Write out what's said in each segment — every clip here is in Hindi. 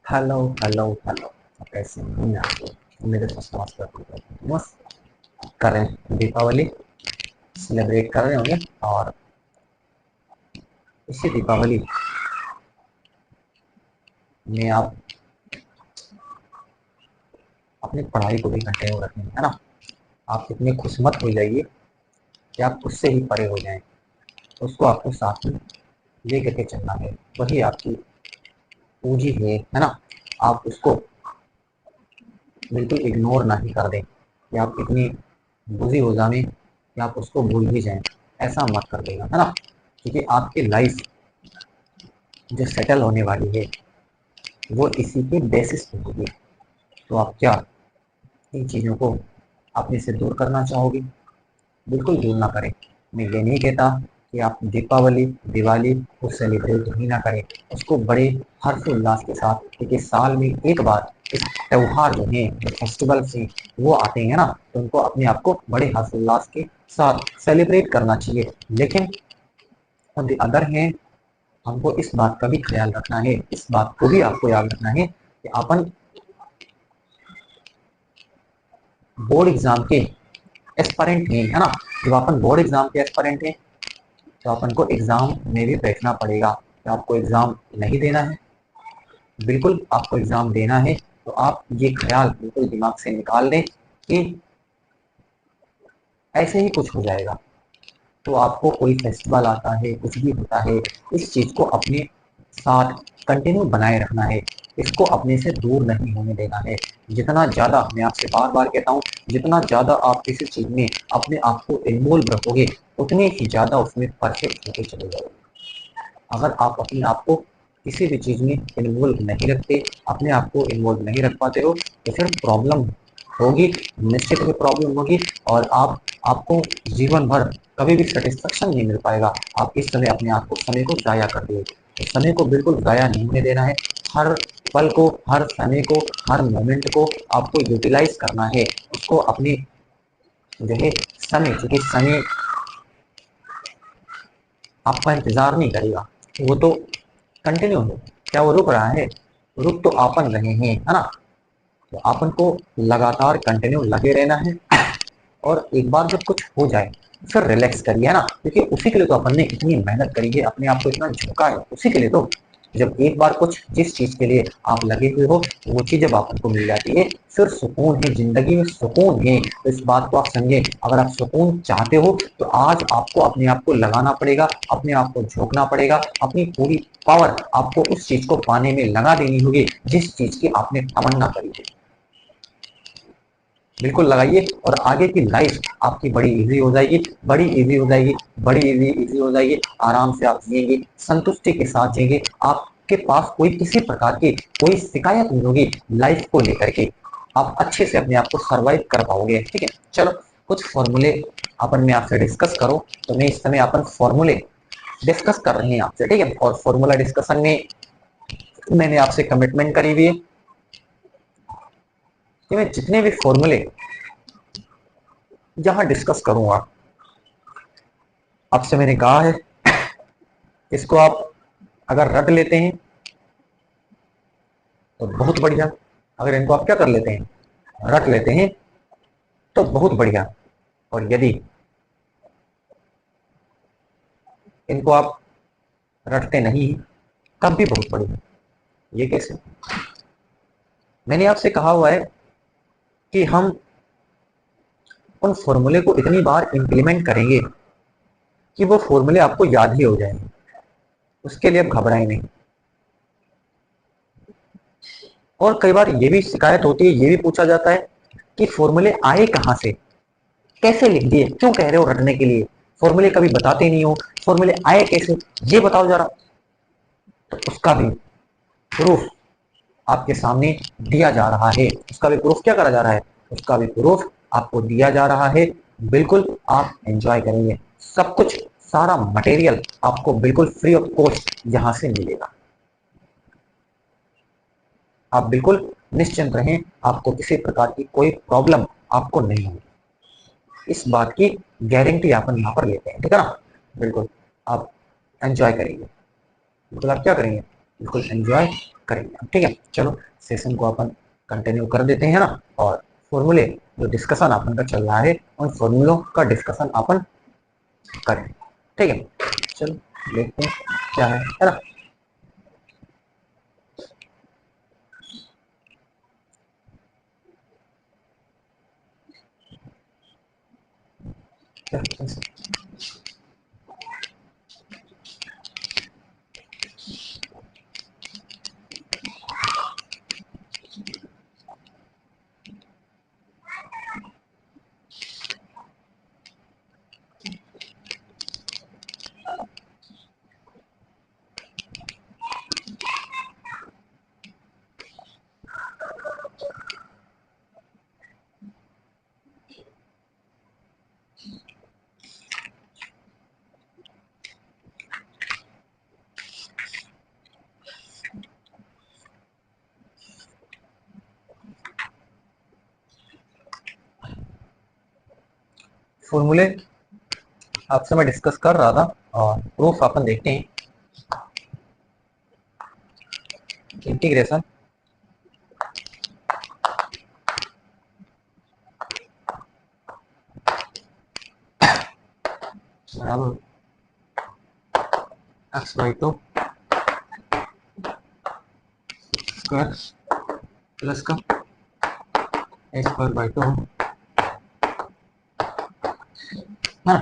Hello hello hello. कैसे हैं आप? मेरे पास मस्त कर रहे हैं, दीपावली सेलिब्रेट कर रहे होंगे। और इसी दीपावली में आप अपनी पढ़ाई को भी कंटिन्यू रखें, है ना। आप इतने खुशमत हो जाइए कि आप उससे ही परे हो जाएं। उसको आपको साथ में ले करके चलना है, वही आपकी पूंजी है ना। आप उसको बिल्कुल इग्नोर ना ही कर दें कि आप इतनी बिजी हो जाएं कि आप उसको भूल भी जाएं। ऐसा मत कर देगा, है ना। क्योंकि आपकी लाइफ जो सेटल होने वाली है वो इसी के बेसिस पे होगी। तो आप क्या इन चीज़ों को अपने से दूर करना चाहोगे? बिल्कुल दूर ना करें। मैं ये नहीं कहता कि आप दीपावली दिवाली को सेलिब्रेट ही ना करें। उसको बड़े हर्षोल्लास के साथ, क्योंकि साल में एक बार इस त्यौहार जो है, जो फेस्टिवल से वो आते हैं ना, तो उनको अपने आप को बड़े हर्षोल्लास के साथ सेलिब्रेट करना चाहिए। लेकिन ऑन द अदर है, हमको इस बात का भी ख्याल रखना है, इस बात को भी आपको याद रखना है कि अपन बोर्ड एग्जाम के एस्पायरेंट हैं, है ना। जब अपन बोर्ड एग्जाम के एस्पायरेंट हैं तो अपन को एग्जाम में भी बैठना पड़ेगा। तो आपको एग्जाम नहीं देना है, बिल्कुल आपको एग्जाम देना है। तो आप ये ख्याल बिल्कुल दिमाग से निकाल दें कि ऐसे ही कुछ हो जाएगा। तो आपको कोई फेस्टिवल आता है, कुछ भी होता है, इस चीज़ को अपने साथ कंटिन्यू बनाए रखना है। इसको अपने से दूर नहीं होने देना है। जितना ज़्यादा, मैं आपसे बार बार कहता हूँ, जितना ज़्यादा आप किसी चीज़ में अपने आप को इन्वॉल्व रखोगे उतने ही ज़्यादा उसमें परफेक्ट होते चले जाओगे। अगर आप अपने आप को किसी भी चीज़ में इन्वॉल्व नहीं रखते, अपने आप को इन्वॉल्व नहीं रख पाते हो, तो फिर प्रॉब्लम होगी, निश्चित ही प्रॉब्लम होगी। और आपको जीवन भर कभी भी सेटिस्फेक्शन नहीं मिल पाएगा। आप इस समय अपने आप को, समय को ज़ाया कर दिए। तो समय को बिल्कुल ज़ाया नहीं होने देना है। हर पल को, हर समय को, हर मोमेंट को आपको यूटिलाइज करना है। उसको अपनी जो है समय, क्योंकि समय आपका इंतजार नहीं करेगा, वो तो कंटिन्यू है। क्या वो रुक रहा है? रुक तो आपन रहे हैं, है ना। तो आपन को लगातार कंटिन्यू लगे रहना है। और एक बार जब कुछ हो जाए फिर रिलैक्स करिए, है ना। क्योंकि उसी के लिए तो अपन ने इतनी मेहनत करी है, अपने आप को इतना झुका है उसी के लिए। तो जब एक बार कुछ, जिस चीज के लिए आप लगे हुए हो, वो चीज जब आपको मिल जाती है, फिर सुकून है, जिंदगी में सुकून है। तो इस बात को आप समझे। अगर आप सुकून चाहते हो तो आज आपको अपने आप को लगाना पड़ेगा, अपने आप को झोंकना पड़ेगा, अपनी पूरी पावर आपको उस चीज को पाने में लगा देनी होगी जिस चीज की आपने तमन्ना करी है। बिल्कुल लगाइए और आगे की लाइफ आपकी बड़ी इजी हो जाएगी, बड़ी इजी हो जाएगी, बड़ी इजी हो जाएगी। आराम से आप जिएंगे, संतुष्टि के साथ जिएंगे। आपके पास कोई किसी प्रकार की कोई शिकायत नहीं होगी लाइफ को लेकर के। आप अच्छे से अपने आप को सर्वाइव कर पाओगे। ठीक है, चलो कुछ फॉर्मूले अपन में आपसे डिस्कस करो। तो मैं इस समय अपन फॉर्मूले डिस्कस कर रहे हैं आपसे, ठीक है। और फॉर्मूला डिस्कशन में मैंने आपसे कमिटमेंट करी हुई है कि मैं जितने भी फॉर्मूले जहां डिस्कस करूंगा, आपसे मैंने कहा है इसको आप अगर रट लेते हैं तो बहुत बढ़िया। अगर इनको आप क्या कर लेते हैं, रट लेते हैं, तो बहुत बढ़िया। और यदि इनको आप रटते नहीं तब भी बहुत बढ़िया। ये कैसे? मैंने आपसे कहा हुआ है कि हम उन फॉर्मूले को इतनी बार इंप्लीमेंट करेंगे कि वो फॉर्मूले आपको याद ही हो जाएंगे। उसके लिए आप घबराएं नहीं। और कई बार ये भी शिकायत होती है, ये भी पूछा जाता है कि फॉर्मूले आए कहां से, कैसे लिख दिए, क्यों कह रहे हो रटने के लिए, फॉर्मूले कभी बताते नहीं हो, फॉर्मूले आए कैसे, ये बताओ जरा। तो उसका भी प्रूफ आपके सामने दिया जा रहा है। उसका भी प्रूफ क्या करा जा रहा है, उसका भी प्रूफ आपको दिया जा रहा है। बिल्कुल आप एंजॉय करेंगे सब कुछ। सारा मटेरियल आपको बिल्कुल फ्री ऑफ कॉस्ट यहां से मिलेगा। आप बिल्कुल निश्चिंत रहें, आपको किसी प्रकार की कोई प्रॉब्लम आपको नहीं होगी। इस बात की गारंटी अपन यहाँ पर लेते हैं, ठीक है ना। बिल्कुल आप एंजॉय करेंगे। बिल्कुल आप क्या करेंगे, बिल्कुल एंजॉय करेंगे। ठीक है, चलो सेशन को अपन कंटिन्यू कर देते हैं ना, और फॉर्मूले जो डिस्कशन अपन का चल रहा है उन फॉर्मूलों का डिस्कशन अपन करें। ठीक है, चलो देखते हैं क्या है ना। फॉर्मूले आपसे मैं डिस्कस कर रहा था, और प्रूफ अपन देखते हैं। इंटीग्रेशन बराबर x by to square plus का ए स्क्वायर बाई टू है ना।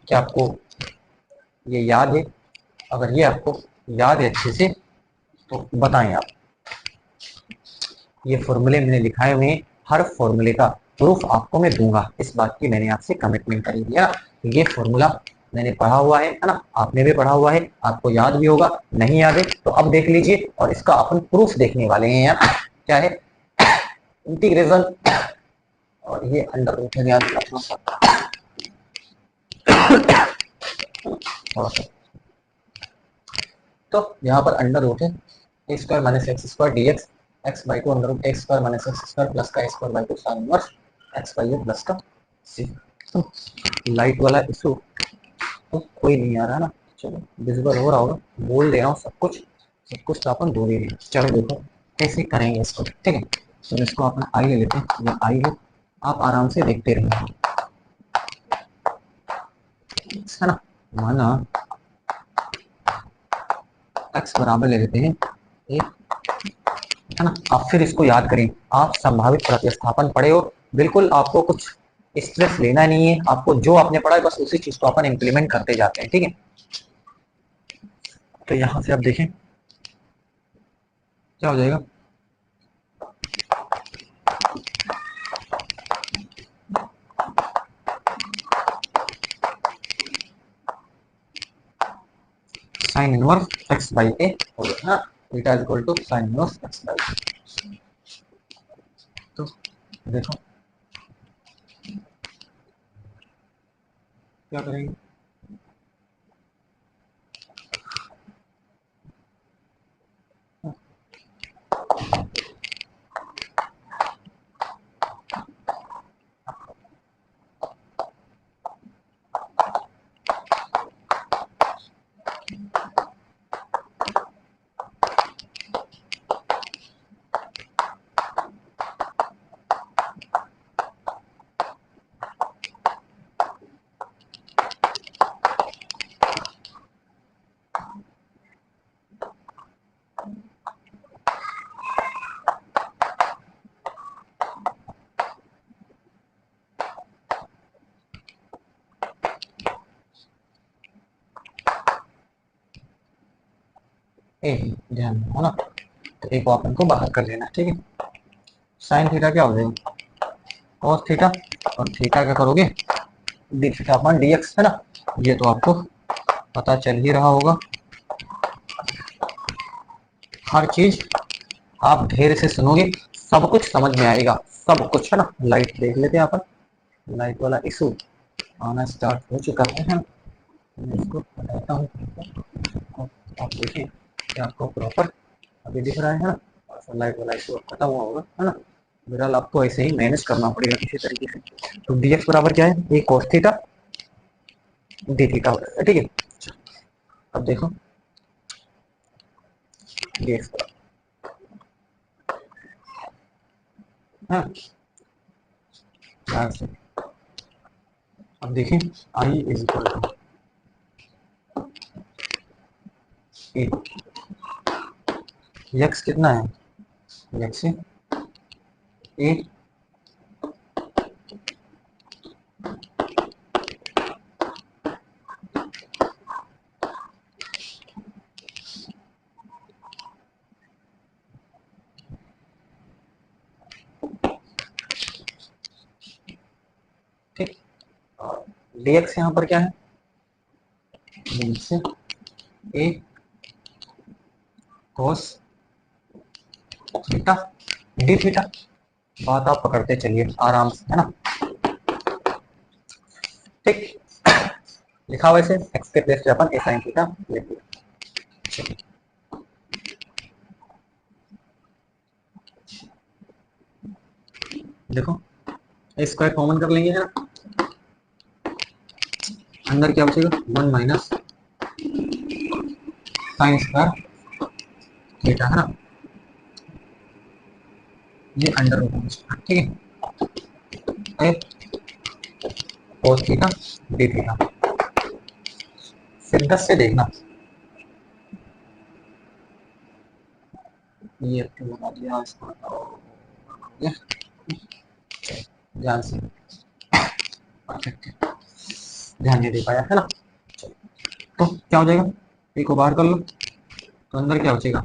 क्या आपको ये याद है? अगर ये आपको याद है अच्छे से तो बताएं आप। ये फॉर्मूले मैंने लिखाए हुए हैं, हर फॉर्मूले का प्रूफ आपको मैं दूंगा, इस बात की मैंने आपसे कमिटमेंट करी दिया। ये फॉर्मूला मैंने पढ़ा हुआ है ना, आपने भी पढ़ा हुआ है, आपको याद भी होगा। नहीं याद है तो अब देख लीजिए, और इसका अपन प्रूफ देखने वाले हैं यार। क्या है? इंटीग्रेशन, और ये अंडर रूट है, याद रखना थोड़ा सा। तो यहाँ पर अंडर रूट है a square minus x square d x, x by two under root x square minus x square plus का a square by two sine inverse x by a plus का सी। तो लाइट वाला इशू तो कोई नहीं आ रहा ना, चलो विजिबल हो रहा होगा, बोल दे रहा हूँ सब कुछ तो अपन बोल ही रहे। चलो देखो कैसे करेंगे इसको। ठीक है, तो इसको अपन आई ले लेते हैं, ये आई है, आप आराम से देखते रहिए, है ना। माना एक्स बराबर ले लेते हैं एक, है ना। आप फिर इसको याद करें, आप संभावित प्रतिस्थापन पढ़े हो, बिल्कुल आपको कुछ स्ट्रेस लेना नहीं है, आपको जो आपने पढ़ा है बस उसी चीज को अपन इम्प्लीमेंट करते जाते हैं। ठीक है, तो यहां से आप देखें क्या हो जाएगा। Sine inverse x by A हो गया ना, theta is equal to sine inverse x by. तो देखो क्या करेंगे, ए ध्यान है ना। तो एक अपन को बाहर कर लेना, ठीक है। साइन थीटा क्या हो जाएगा, कॉस थीटा, और थीटा क्या करोगे, D theta upon D x, है ना। ये तो आपको पता चल ही रहा होगा, हर चीज आप धैर्य से सुनोगे सब कुछ समझ में आएगा, सब कुछ, है ना। लाइट देख लेते हैं अपन, लाइट वाला इशू आना स्टार्ट हो चुका है ना। मैं इसको बताता हूँ, आप देखिए कि आपको प्रॉपर अभी दिख रहा है ना, लाइट वाला इशू खत्म हुआ होगा, है ना। बहरहाल आपको ऐसे ही मैनेज करना पड़ेगा किसी तरीके से। तो डी एक्स बराबर क्या है, ए कॉस थीटा डी थीटा हो जाएगा। ठीक है, अब देखो dx। हाँ, ध्यान से अब देखें, I is equal to a, यक्स कितना है, यक्स ए, ठीक। dx यहाँ पर क्या है, dx ए cos थीटा डी थीटा। बात आप पकड़ते चलिए आराम से, है ना। ठीक, लिखा वैसे एक्स के प्लेस पे अपन ए साइन थीटा लिख दिया। देखो स्क्वायर कॉमन कर लेंगे, है ना, अंदर क्या बचेगा, 1 माइनस साइन स्क्वायर थीटा, है ना, ये अंडर रूट, ठीक है, कोस थीटा डी थीटा। फिर 10 से देखना, ये लगा दिया इसको, ध्यान से, परफेक्ट, ध्यान नहीं दे पाया, है ना। तो क्या हो जाएगा, ए को बाहर कर लो, तो अंदर क्या बचेगा,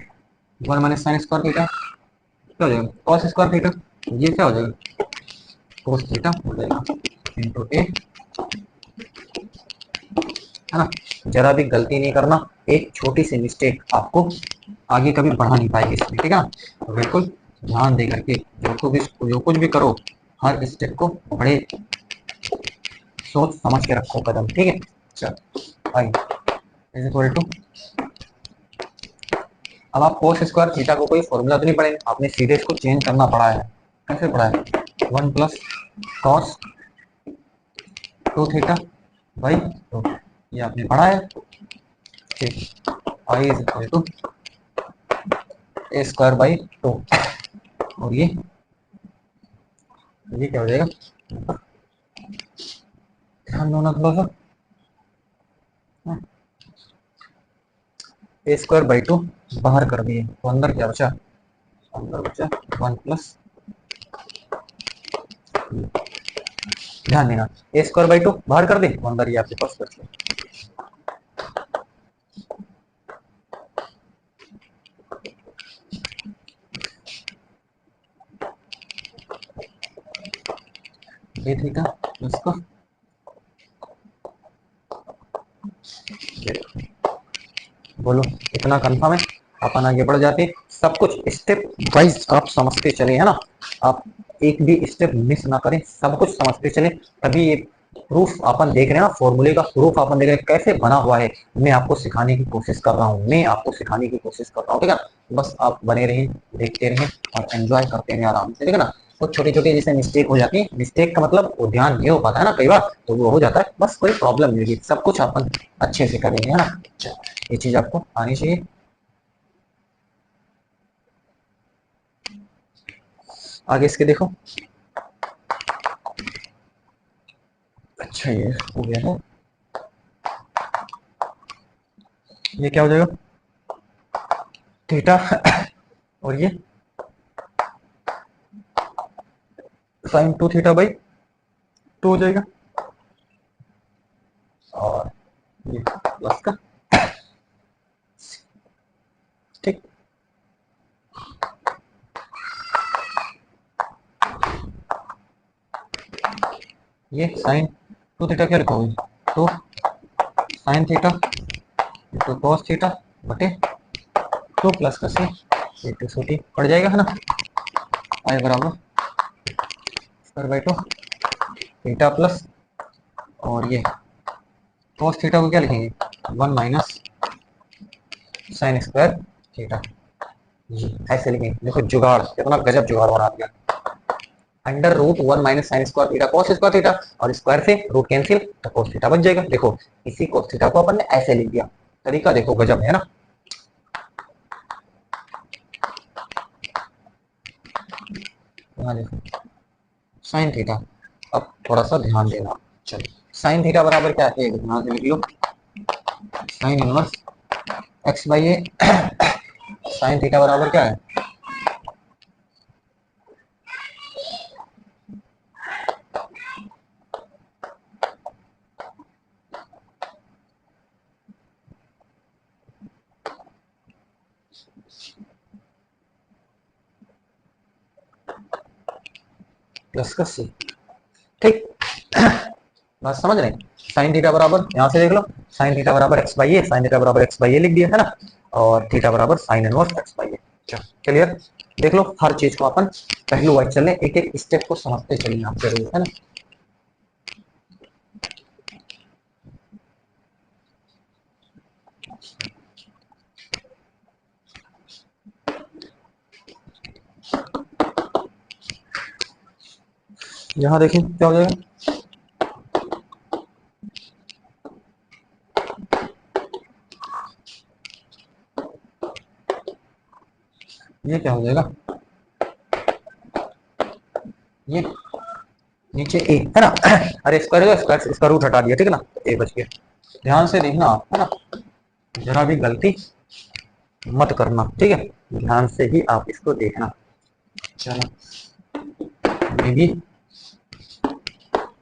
1 माइनस साइन स्क्वायर थीटा, क्या हो जाएगा, कॉस स्क्वायर थीटा, ये क्या हो जाएगा, कोस थीटा हो जाएगा इंटू ए, है ना। जरा भी गलती नहीं करना, एक छोटी सी मिस्टेक आपको आगे कभी बढ़ा नहीं पाएगी इसमें, ठीक है। तो बिल्कुल ध्यान दे करके जो कुछ भी करो, हर स्टेप को बड़े सोच समझ के रखो कदम, ठीक है। चलो आई इज इक्वल टू, अब आप कोस स्क्वायर थीटा को कोई फॉर्मूला तो नहीं पढ़े, आपने सीधे इसको चेंज करना पड़ा है। कैसे पढ़ा है, 1 प्लस कॉस 2 थीटा बाई 2, ये आपने पढ़ा है, ठीक। I is equal to a square by 2, और ये क्या हो जाएगा, ध्यान दो ना थोड़ा सा, ए स्क्वायर बाई 2 बाहर कर दिए, तो अंदर क्या बचा, अंदर बचा 1 प्लस, ध्यान देना, ए स्क्वायर बाई 2 बाहर कर दे, तो अंदर ये आपके पास बचा, ए थीटा प्लस का, बोलो इतना कंफर्म है, अपन आगे बढ़ जाते, सब कुछ स्टेप वाइज आप समझते चले, है ना, आप एक भी स्टेप मिस ना करें, सब कुछ समझते चले, तभी ये प्रूफ अपन देख रहे हैं ना, फॉर्मूले का प्रूफ अपन देख रहे हैं कैसे बना हुआ है, मैं आपको सिखाने की कोशिश कर रहा हूँ, ठीक है। बस आप बने रहें, देखते रहें और एंजॉय करते रहें आराम से, ठीक है ना। कुछ छोटी छोटी जैसे मिस्टेक हो जाती है, मिस्टेक का मतलब वो ध्यान नहीं हो पाता है ना कई बार, तो वो हो जाता है, बस कोई प्रॉब्लम नहीं है, सब कुछ अपन अच्छे से करेंगे, है ना। ये चीज आपको आनी चाहिए। आगे इसके देखो, अच्छा ये हो गया है, ये क्या हो जाएगा, थीटा और ये साइन 2 थीटा बाई 2 हो जाएगा, और ये प्लस का, ठीक। ये साइन 2 थीटा क्या लिखोगे, तो साइन थीटा तो कॉस थीटा बटे 2 प्लस का सी, ये 2 छोटी पड़ जाएगा, है ना, आई बराबर स्क्वायर बाई 2 थीटा प्लस, और ये कॉस थीटा को क्या लिखेंगे, 1 माइनस साइन स्क्वायर थीटा, ऐसे लिखेंगे। देखो जुगाड़ कितना गजब जुगाड़ बना दिया, under root 1 minus sine square theta cos square theta, और स्क्वायर से रूट कैंसिल तो कॉस थीटा बच जाएगा। देखो इसी कॉस थीटा को अपन ने ऐसे लिख दिया, तरीका देखो गजब है ना। यहाँ देखो साइन थीटा। अब थोड़ा सा ध्यान देना। चलिए साइन थीटा बराबर क्या है, ध्यान से लिख लो, sine inverse x by a. Sine theta बराबर क्या है, प्लस का सी। ठीक, बात समझ रहे हैं। साइन थीटा बराबर यहाँ से देख लो, साइन थीटा बराबर x by a, sine theta बराबर एक्स बाई ए लिख दिया है ना, और थीटा बराबर sign inverse x by A. Clear. देख लो हर चीज को अपन पहलू वाइज चले, एक एक स्टेप को समझते चलिए आप जरूर, है ना। यहाँ देखिए क्या हो जाएगा, ये क्या हो जाएगा, ये नीचे ए है ना। अरे स्क्वायर स्क्वायर इसका रूट हटा दिया, ठीक है ना, ए बच गया। ध्यान से देखना आप, है ना, जरा भी गलती मत करना, ठीक है, ध्यान से ही आप इसको देखना। चलो मैं भी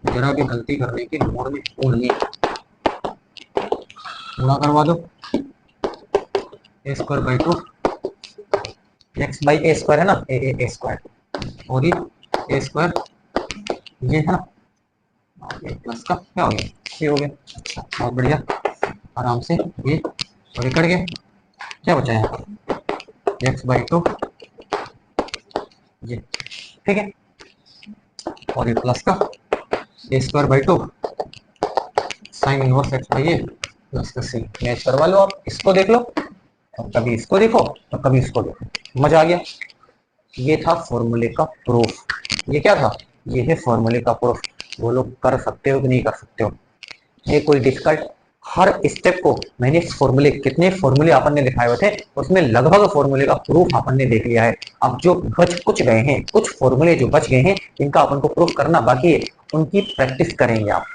जरा भी गलती करने की मोड़ में हूं नहीं, पूरा करवा दो। A square by 2 x by a square है ना, ए स्क्वायर, और ये ए स्क्वायर ये है ना, ये प्लस का क्या हो गया, ये हो गया। अच्छा बहुत बढ़िया, आराम से ये और ये कट गया, क्या बचा है एक्स बाई 2 ये, ठीक है, और ये प्लस का a square by 2 sine inverse x by a plus का सी। मैच करवा लो आप, इसको देख लो और कभी इसको देखो और कभी इसको देखो, मजा आ गया। ये था फॉर्मूले का प्रूफ। ये क्या था, ये है फॉर्मूले का प्रूफ। वो लोग कर सकते हो कि नहीं कर सकते हो, ये कोई डिफिकल्ट, हर स्टेप को मैंने फॉर्मूले, कितने फॉर्मूले अपन ने लिखाए हुए थे उसमें लगभग फॉर्मूले का प्रूफ अपन ने देख लिया है। अब जो बच कुछ गए हैं, कुछ फॉर्मूले जो बच गए हैं इनका अपन को प्रूफ करना बाकी है, उनकी प्रैक्टिस करेंगे आप।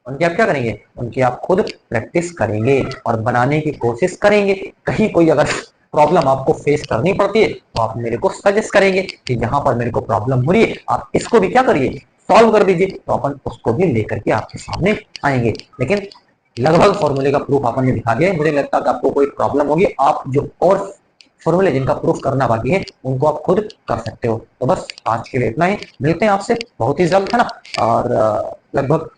उनकी आप क्या करेंगे, उनकी आप खुद प्रैक्टिस करेंगे और बनाने की कोशिश करेंगे। कहीं कोई अगर प्रॉब्लम आपको फेस करनी पड़ती है तो आप मेरे को सजेस्ट करेंगे कि यहाँ पर मेरे को प्रॉब्लम हो रही है, आप इसको भी क्या करिए, सॉल्व कर दीजिए, तो अपन उसको भी लेकर के आपके सामने आएंगे। लेकिन लगभग फॉर्मूले का प्रूफ अपन ने दिखा दिया है। मुझे लगता है कि आपको कोई प्रॉब्लम होगी, आप जो और फॉर्मूले जिनका प्रूफ करना बाकी है उनको आप खुद कर सकते हो। तो बस आज के लिए इतना ही, मिलते हैं आपसे बहुत ही जल्द, है ना। और लगभग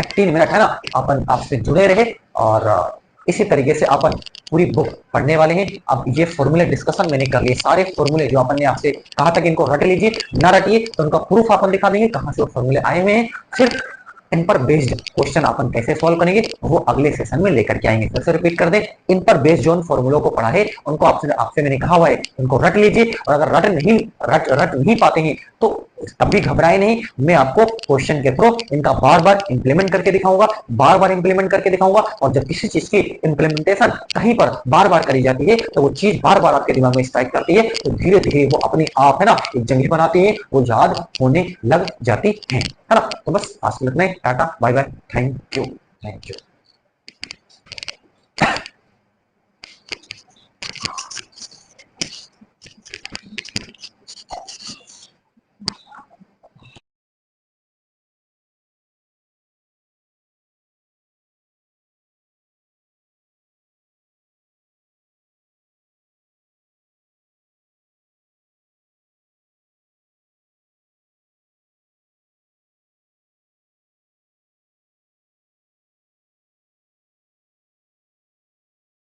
3 मिनट है ना अपन आपसे जुड़े रहे, और इसी तरीके से अपन पूरी बुक पढ़ने वाले हैं। अब ये फॉर्मूले डिस्कशन मैंने कर लिए, सारे फॉर्मूले जो अपन ने आपसे कहा था कि इनको रट लीजिए, ना रटिए, तो उनका प्रूफ अपन दिखा देंगे कहां से वो फॉर्मूले आए हुए हैं। फिर इन पर बेस्ड क्वेश्चन अपन कैसे सॉल्व करेंगे वो अगले सेशन में लेकर के आएंगे। फिर से रिपीट कर दें, इन पर बेस्ड जो फॉर्मूलों को पढ़ा है उनको आपसे मैंने कहा हुआ है उनको रट लीजिए, और अगर रट नहीं पाते हैं तो तब भी घबराए नहीं, मैं आपको क्वेश्चन के थ्रू इनका बार बार इंप्लीमेंट करके दिखाऊंगा, बार बार इंप्लीमेंट करके दिखाऊंगा। और जब किसी चीज की इंप्लीमेंटेशन कहीं पर बार बार करी जाती है तो वो चीज बार बार आपके दिमाग में स्ट्राइक करती है, तो धीरे धीरे वो अपने आप है ना एक जंगली बनाती है, वो याद होने लग जाती है ना। तो बस आज के लिए इतना ही, tata bye bye, thank you.